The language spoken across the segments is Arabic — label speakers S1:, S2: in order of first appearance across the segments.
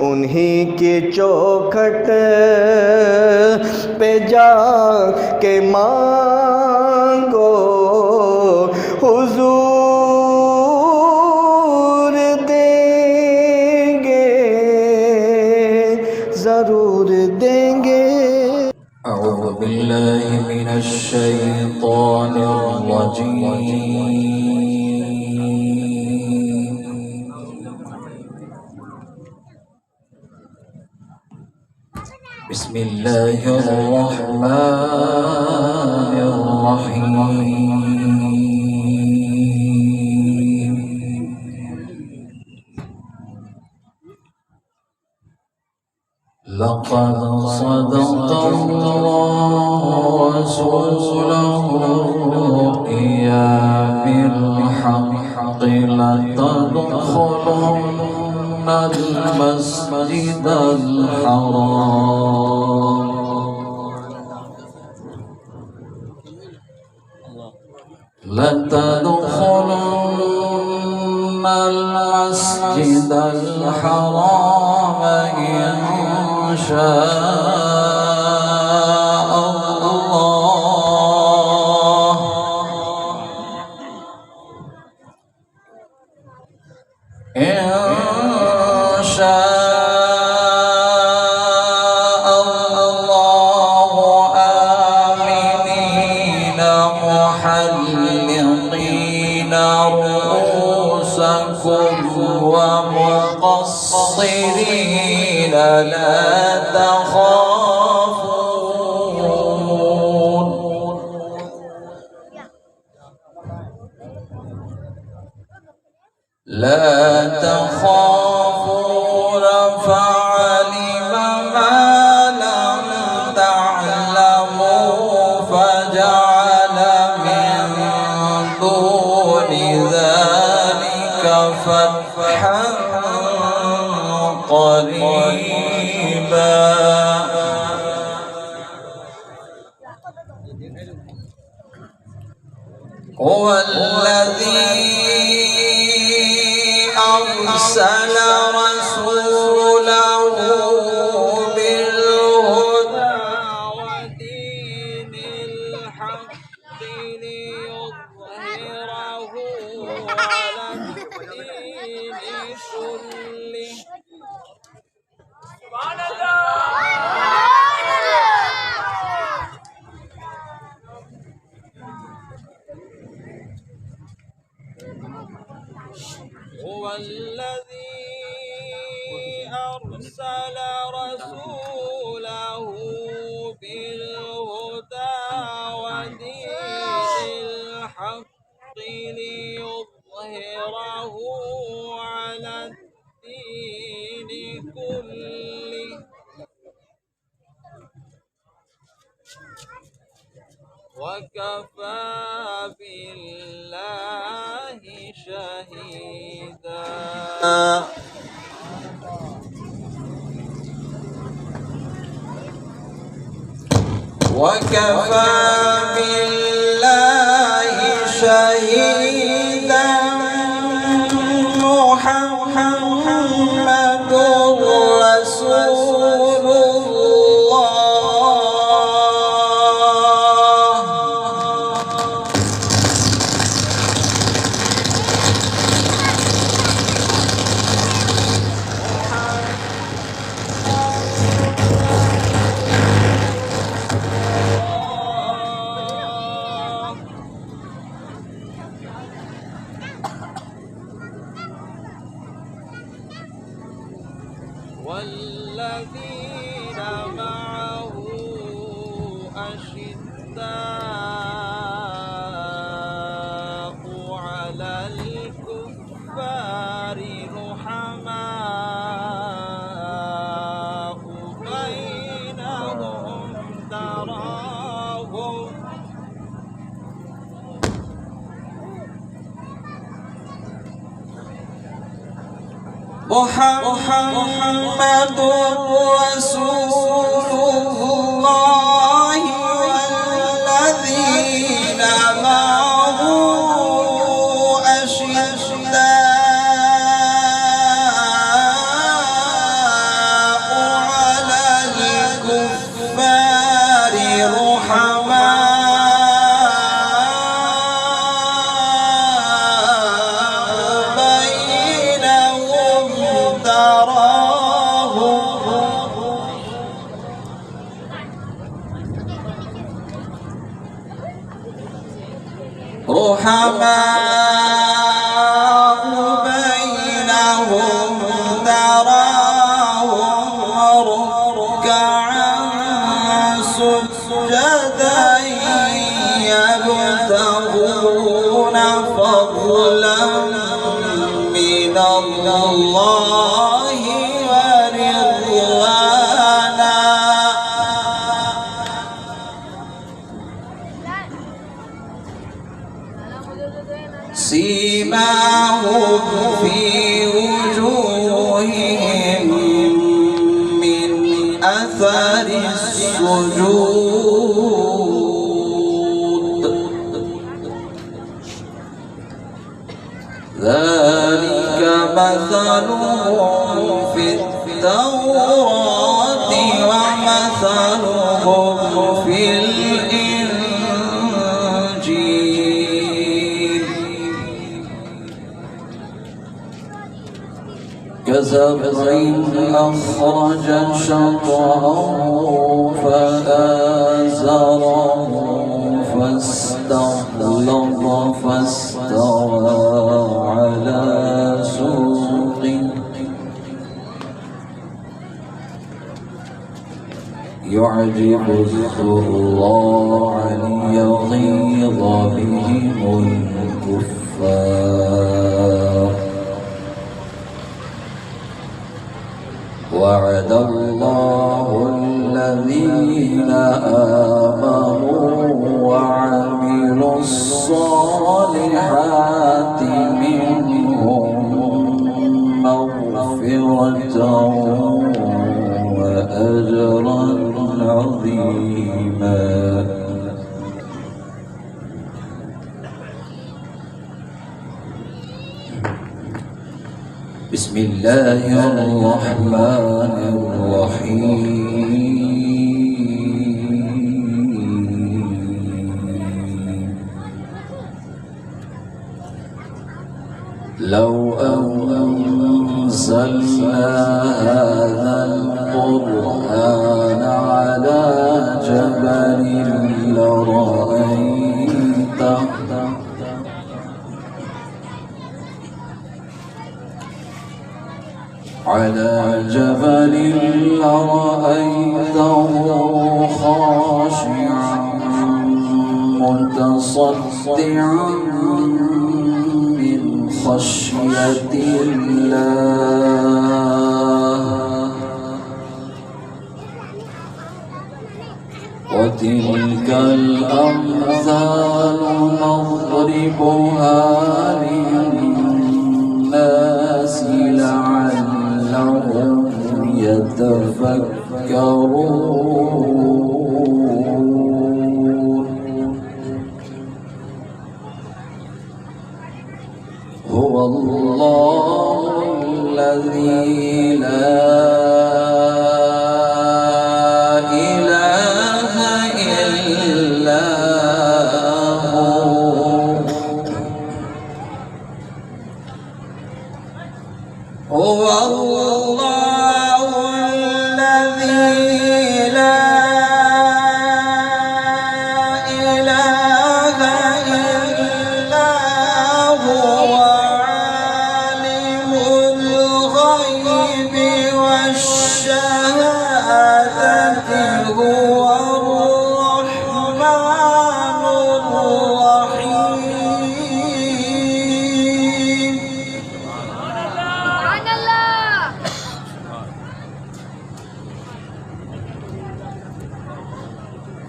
S1: उन्हीं की चौखट पे जा के मांगो हुजूर देंगे, ज़रूर देंगे।
S2: أعوذ بالله من الشيطان الرجيم. بسم الله الرحمن الرحيم. لقد صدق الله رسوله الرؤيا بالحق لتدخلن المسجد الحرام لتدخلن المسجد الحرام إن شاء الله إن شاء الله آمنين محلقين رؤوسكم ومقصرين لا تخافون فعلم ما لم تعلموا فجعل من دون ذلك فتحا قريبا. هو الذي أرسل رسوله بالهدى ودين الحق ليظهره على الدين كله. سبحان هو الذي أرسل رسوله بالهدى ودين الحق ليظهره على الدين كله وكفى بالله شهيدا. وكفى بالله شهيدا محمد رسول والذين معه أشداء على الكفار رحماء بينهم تراهم محمد رسول الله والذين معه أشداء أثر السجود ذلك مثلهم في التوراة ومثلهم في الإنجيل كزرع أخرج شطأه فآزره فاستغلظ فاستوى على سوقه يعجب الزراع ليغيظ بهم الكفار وعد الله الذين آمنوا وعملوا الصالحات منهم مغفرة وأجرا عظيما بسم الله الرحمن الرحيم لو أنزلنا هذا القرآن على جبل لرأيته خاشعا متصدعا من خشية الله وتلك الأمثال نضربها للناس لعلهم يتفكرون هو الله الذي لا إله إلا هو الله الذي لا إله إلا هو عالم الغيب والشهادة هو الرحمن الرحيم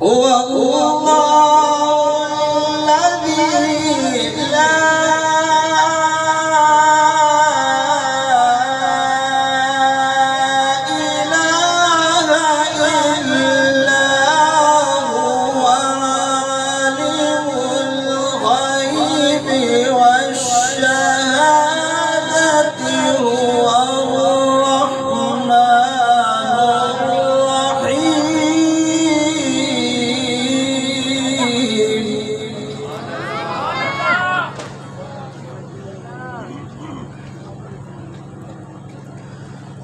S2: هو الله الذي لا إله إلا هو عالم الغيب والشهادة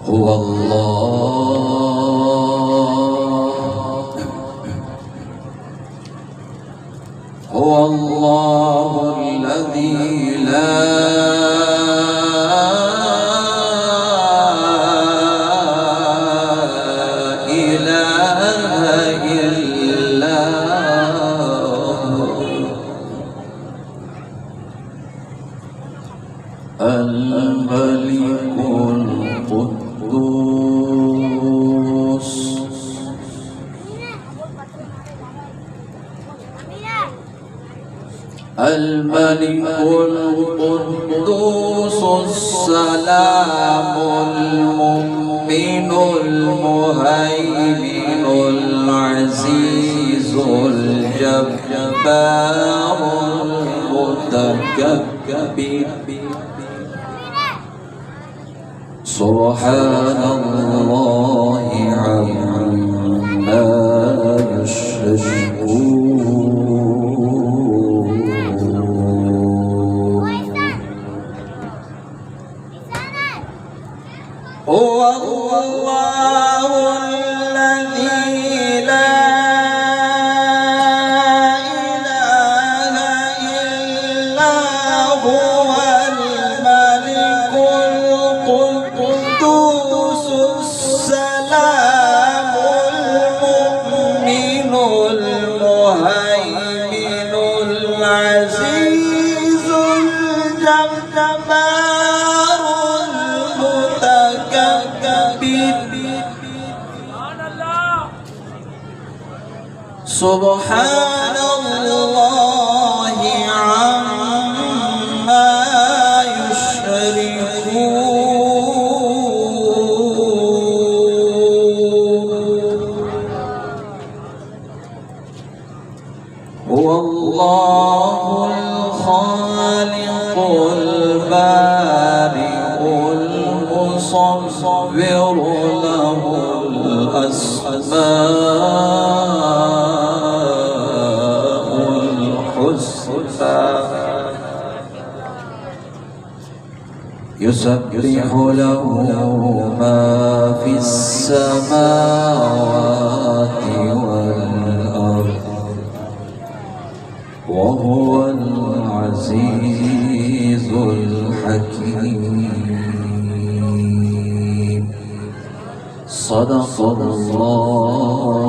S2: هو الرحمن هو الله الذي لا إله إلا هو الملك القدوس الملك القدوس السلام المؤمن المهيمن العزيز الجبار المتكبر سبحان الله عما يشركون. هو الله الذي لا إله إلا هو الملك القدوس السلام المؤمن المهيمن العزيز الجبار سبحان الله عما يشركون. هو الله الخالق البارئ المصور له الأسماء الحسنى يسبح له ما في السماوات والأرض وهو العزيز الحكيم. صدق الله